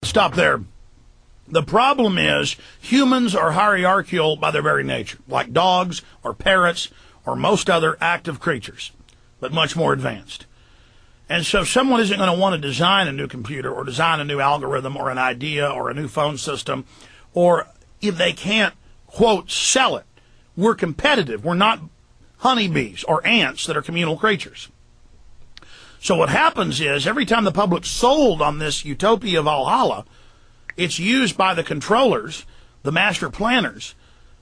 Stop there. The problem is humans are hierarchical by their very nature, like dogs or parrots or most other active creatures, but much more advanced. And so someone isn't going to want to design a new computer or design a new algorithm or an idea or a new phone system, or if they can't, quote, sell it. We're competitive. We're not honeybees or ants that are communal creatures. So what happens is every time the public's sold on this utopia Valhalla, it's used by the controllers, the master planners,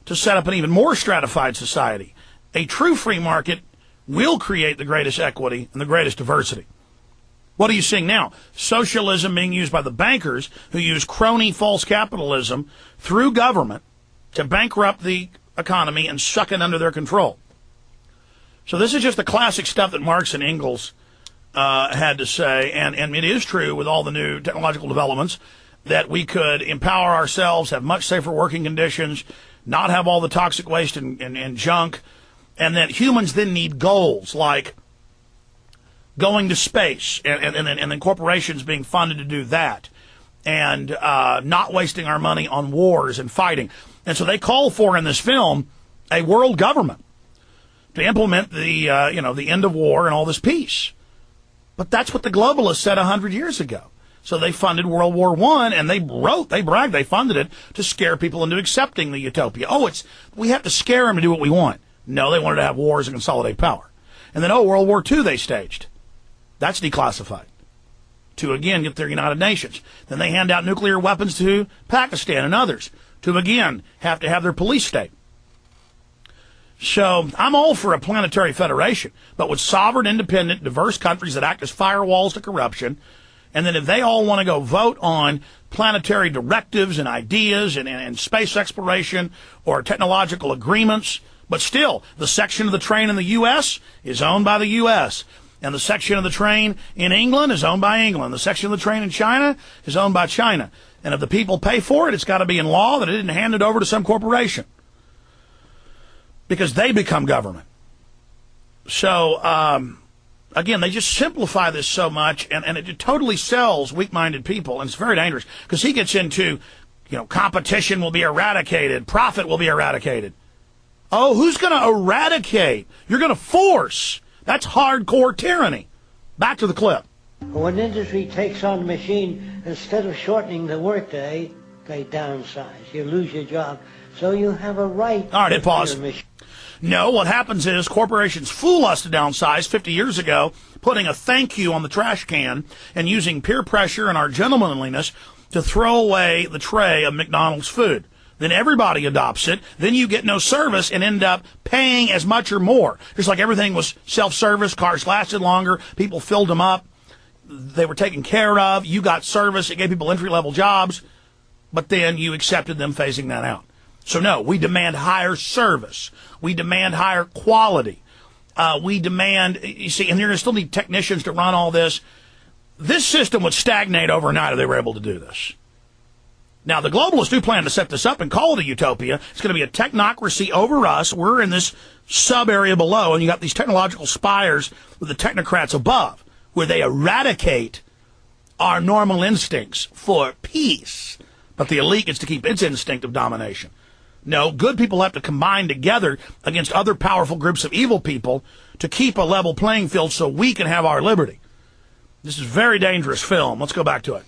to set up an even more stratified society. A true free market will create the greatest equity and the greatest diversity. What are you seeing now? Socialism being used by the bankers who use crony false capitalism through government to bankrupt the economy and suck it under their control. So this is just the classic stuff that Marx and Engels had to say, and it is true with all the new technological developments that we could empower ourselves, have much safer working conditions, not have all the toxic waste and junk, and that humans then need goals like going to space and then corporations being funded to do that, and not wasting our money on wars and fighting. And so they call for in this film a world government to implement the the end of war and all this peace. But that's what the globalists said 100 years ago. So they funded World War I, and they bragged, they funded it to scare people into accepting the utopia. Oh, we have to scare them to do what we want. No, they wanted to have wars and consolidate power. And then, World War II they staged. That's declassified to, again, get their United Nations. Then they hand out nuclear weapons to Pakistan and others to, again, have to have their police state. So I'm all for a planetary federation, but with sovereign, independent, diverse countries that act as firewalls to corruption. And then if they all want to go vote on planetary directives and ideas and space exploration or technological agreements, but still, the section of the train in the U.S. is owned by the U.S., and the section of the train in England is owned by England. The section of the train in China is owned by China. And if the people pay for it, it's got to be in law that it didn't hand it over to some corporation, because they become government. So, again, they just simplify this so much, and it totally sells weak-minded people, and it's very dangerous, because he gets into, competition will be eradicated, profit will be eradicated. Oh, who's going to eradicate? You're going to force. That's hardcore tyranny. Back to the clip. When industry takes on a machine, instead of shortening the workday, they downsize. You lose your job. So you have a right. All right, hit pause. No, what happens is corporations fool us to downsize 50 years ago, putting a thank you on the trash can and using peer pressure and our gentlemanliness to throw away the tray of McDonald's food. Then everybody adopts it. Then you get no service and end up paying as much or more. Just like everything was self-service, cars lasted longer, people filled them up, they were taken care of, you got service, it gave people entry-level jobs, but then you accepted them phasing that out. So no, we demand higher service. We demand higher quality. We demand, you see, and you're going to still need technicians to run all this. This system would stagnate overnight if they were able to do this. Now, the globalists do plan to set this up and call it a utopia. It's going to be a technocracy over us. We're in this sub-area below, and you got these technological spires with the technocrats above, where they eradicate our normal instincts for peace. But the elite gets to keep its instinct of domination. No, good people have to combine together against other powerful groups of evil people to keep a level playing field so we can have our liberty. This is a very dangerous film. Let's go back to it.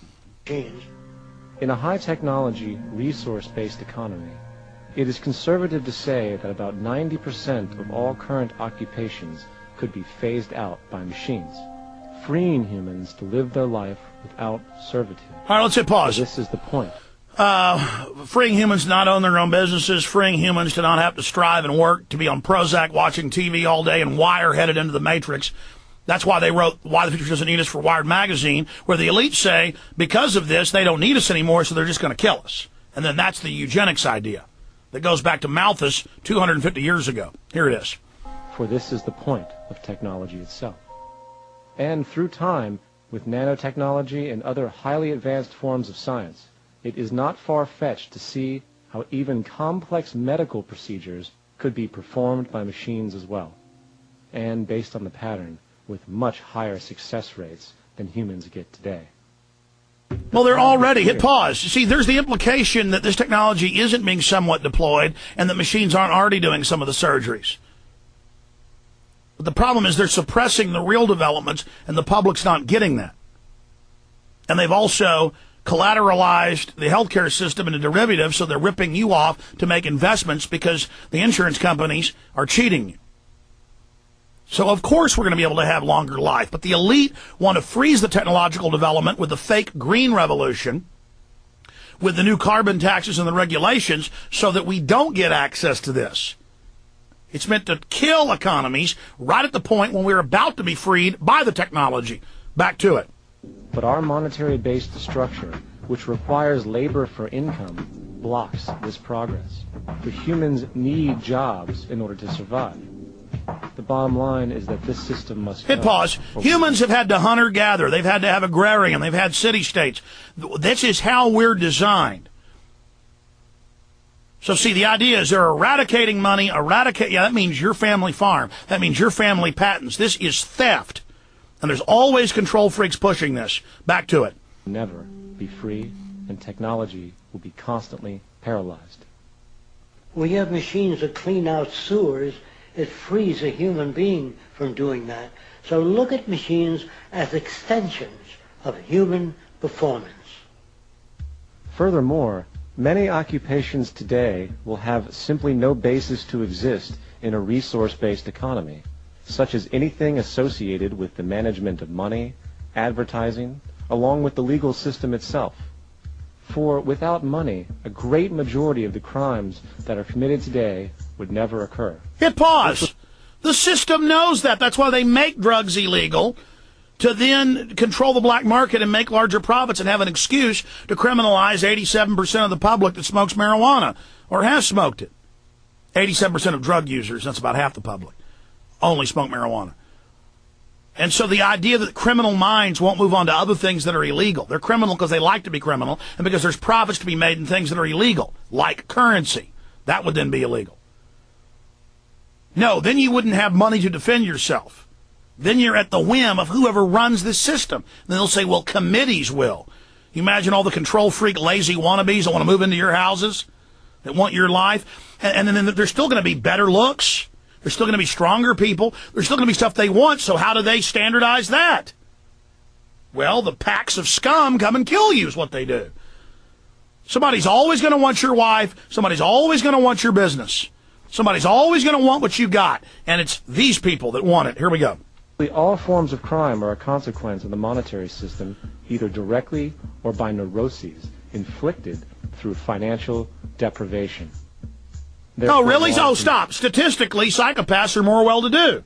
In a high-technology, resource-based economy, it is conservative to say that about 90% of all current occupations could be phased out by machines, freeing humans to live their life without servitude. All right, let's hit pause. So this is the point. Freeing humans to not own their own businesses, freeing humans to not have to strive and work, to be on Prozac watching TV all day and wire-headed into the Matrix. That's why they wrote Why the Future Doesn't Need Us for Wired magazine, where the elites say, because of this, they don't need us anymore, so they're just going to kill us. And then that's the eugenics idea that goes back to Malthus 250 years ago. Here it is. For this is the point of technology itself. And through time, with nanotechnology and other highly advanced forms of science, it is not far-fetched to see how even complex medical procedures could be performed by machines as well, and based on the pattern, with much higher success rates than humans get today. Well, they're already. Hit pause. See, there's the implication that this technology isn't being somewhat deployed and that machines aren't already doing some of the surgeries. But the problem is they're suppressing the real developments and the public's not getting that. And they've also collateralized the healthcare system into derivatives, so they're ripping you off to make investments because the insurance companies are cheating you. So, of course, we're going to be able to have longer life. But the elite want to freeze the technological development with the fake green revolution, with the new carbon taxes and the regulations, so that we don't get access to this. It's meant to kill economies right at the point when we're about to be freed by the technology. Back to it. But our monetary-based structure, which requires labor for income, blocks this progress. For humans need jobs in order to survive. The bottom line is that this system must... Hit pause. Humans have had to hunter-gather. They've had to have agrarian. They've had city-states. This is how we're designed. So, see, the idea is they're eradicating money. Yeah, that means your family farm. That means your family patents. This is theft. And there's always control freaks pushing this. Back to it. Never be free, and technology will be constantly paralyzed. We have machines that clean out sewers. It frees a human being from doing that. So look at machines as extensions of human performance. Furthermore, many occupations today will have simply no basis to exist in a resource-based economy, such as anything associated with the management of money, advertising, along with the legal system itself. For without money, a great majority of the crimes that are committed today would never occur. Hit pause. The system knows that. That's why they make drugs illegal, to then control the black market and make larger profits and have an excuse to criminalize 87% of the public that smokes marijuana or has smoked it. 87% of drug users, that's about half the public, only smoke marijuana. And so the idea that criminal minds won't move on to other things that are illegal. They're criminal because they like to be criminal and because there's profits to be made in things that are illegal, like currency. That would then be illegal. No, then you wouldn't have money to defend yourself. Then you're at the whim of whoever runs this system. Then they'll say, well, committees will. You imagine all the control freak, lazy wannabes that want to move into your houses, that want your life. And then there's still going to be better looks. There's still going to be stronger people. There's still going to be stuff they want. So how do they standardize that? Well, the packs of scum come and kill you is what they do. Somebody's always going to want your wife. Somebody's always going to want your business. Somebody's always going to want what you got, and it's these people that want it. Here we go. All forms of crime are a consequence of the monetary system, either directly or by neuroses inflicted through financial deprivation. Oh, really? Oh, stop. Statistically, psychopaths are more well-to-do.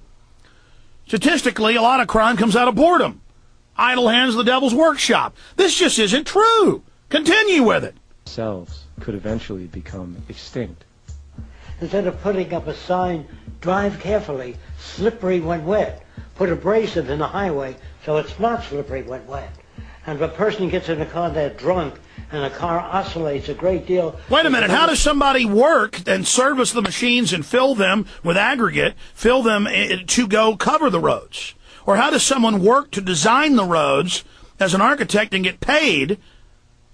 Statistically, a lot of crime comes out of boredom. Idle hands, the devil's workshop. This just isn't true. Continue with it. Selves could eventually become extinct. Instead of putting up a sign, drive carefully, slippery when wet, put abrasive in the highway so it's not slippery when wet. And if a person gets in a car that's drunk and the car oscillates a great deal... Wait a minute, how does somebody work and service the machines and fill them with aggregate, fill them to go cover the roads? Or how does someone work to design the roads as an architect and get paid?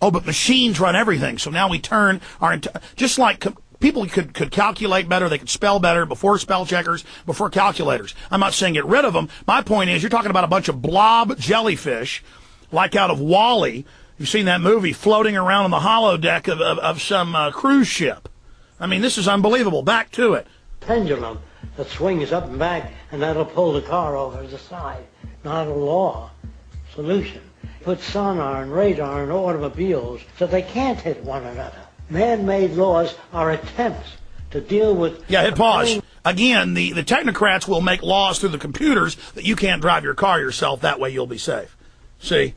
Oh, but machines run everything, so now we turn our... Just like... People could calculate better, they could spell better before spell checkers, before calculators. I'm not saying get rid of them. My point is, you're talking about a bunch of blob jellyfish, like out of Wall-E. You've seen that movie, floating around on the holodeck of some cruise ship. I mean, this is unbelievable. Back to it. Pendulum that swings up and back, and that'll pull the car over to the side. Not a law. Solution. Put sonar and radar in automobiles so they can't hit one another. Man-made laws are attempts to deal with... Yeah, hit pause. Again, the technocrats will make laws through the computers that you can't drive your car yourself. That way you'll be safe. See?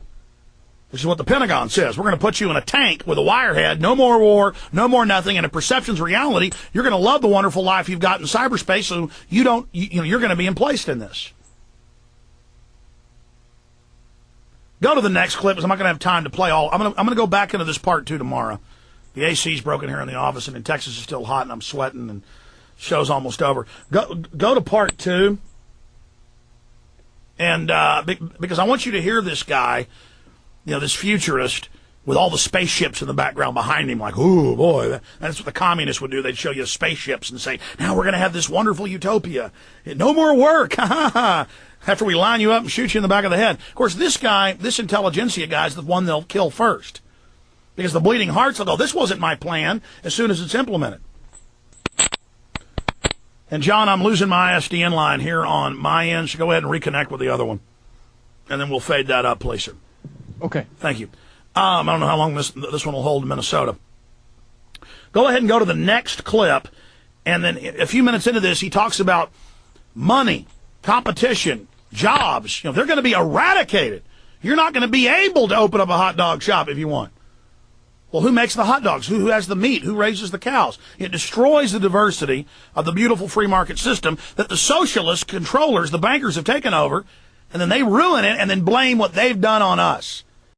This is what the Pentagon says. We're going to put you in a tank with a wire head. No more war, no more nothing. And if perception's reality, you're going to love the wonderful life you've got in cyberspace, so you're going to be emplaced in this. Go to the next clip, because I'm not going to have time to play all. I'm going to go back into this part 2 tomorrow. The AC's broken here in the office, and in Texas is still hot, and I'm sweating, and show's almost over. Go to part 2, and because I want you to hear this guy this futurist with all the spaceships in the background behind him, like, ooh, boy, that's what the communists would do. They'd show you spaceships and say, now we're going to have this wonderful utopia. No more work, after we line you up and shoot you in the back of the head. Of course, this intelligentsia guy is the one they'll kill first. Because the bleeding hearts will go, this wasn't my plan, as soon as it's implemented. And, John, I'm losing my ISDN line here on my end, so go ahead and reconnect with the other one. And then we'll fade that up, please, sir. Okay. Thank you. I don't know how long this one will hold in Minnesota. Go ahead and go to the next clip, and then a few minutes into this, he talks about money, competition, jobs. They're going to be eradicated. You're not going to be able to open up a hot dog shop if you want. Well, who makes the hot dogs? Who has the meat? Who raises the cows? It destroys the diversity of the beautiful free market system that the socialist controllers, the bankers, have taken over, and then they ruin it and then blame what they've done on us.